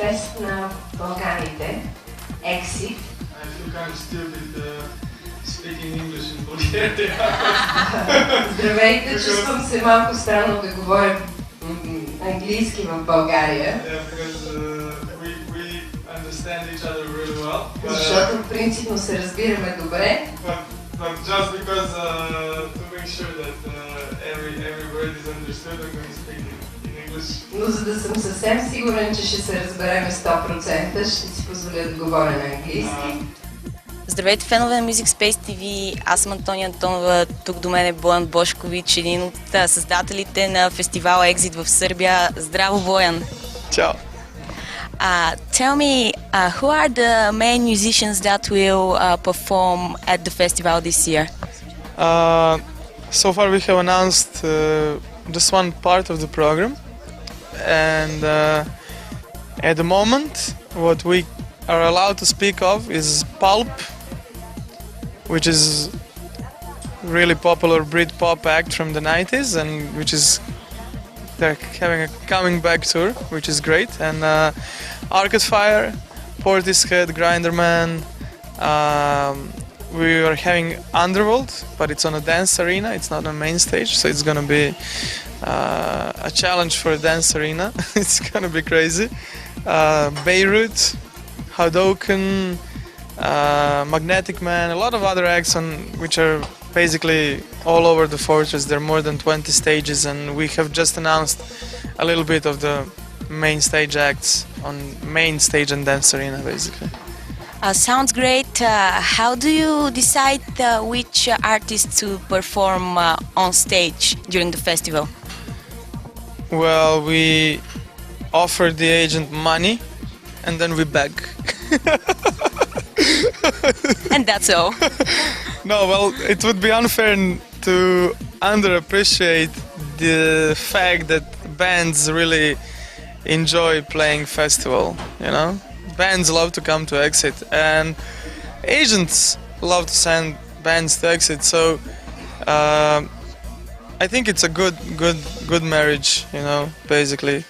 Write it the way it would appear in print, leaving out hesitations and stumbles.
фест на Балканите, Exit. I feel kind of stupid speaking English in Bulgaria. Здравейте, чувствам се малко странно да говоря английски в България. Yeah, because we understand each other really well. Защото принципно се разбираме добре. But just because to make sure that every word is understood, I'm going to speak in English. Но за да съм съвсем сигурен, че ще се разбереме 100%, ще си позволя да говоря на английски. Здравейте, фенове на Music Space TV, аз съм Антония Антонова, тук до мен е Боян Бошкович, един от създателите на фестивала Exit в Сърбия. Здраво, Боян! Ciao! Tell me, who are the main musicians that will perform at the festival this year? So far we have announced just one part of the program, and at the moment what we are allowed to speak of is Pulp, which is really popular Britpop act from the 90s, and which is they're having a coming back tour, which is great. And Arcade Fire, Portishead, Grinderman. We are having Underworld, but it's on a dance arena. It's not on main stage, so it's gonna be a challenge for a dance arena. It's gonna be crazy. Beirut, Hadoken, Magnetic Man, a lot of other acts which are basically all over the fortress. There are more than 20 stages, and we have just announced a little bit of the main stage acts on main stage and dance arena, basically. Sounds great. How do you decide which artists to perform on stage during the festival? Well, we offer the agent money, and then we beg. And that's all. No, well, it would be unfair to underappreciate the fact that bands really enjoy playing festival, you know? Bands love to come to Exit, and agents love to send bands to Exit, so I think it's a good marriage, you know, basically.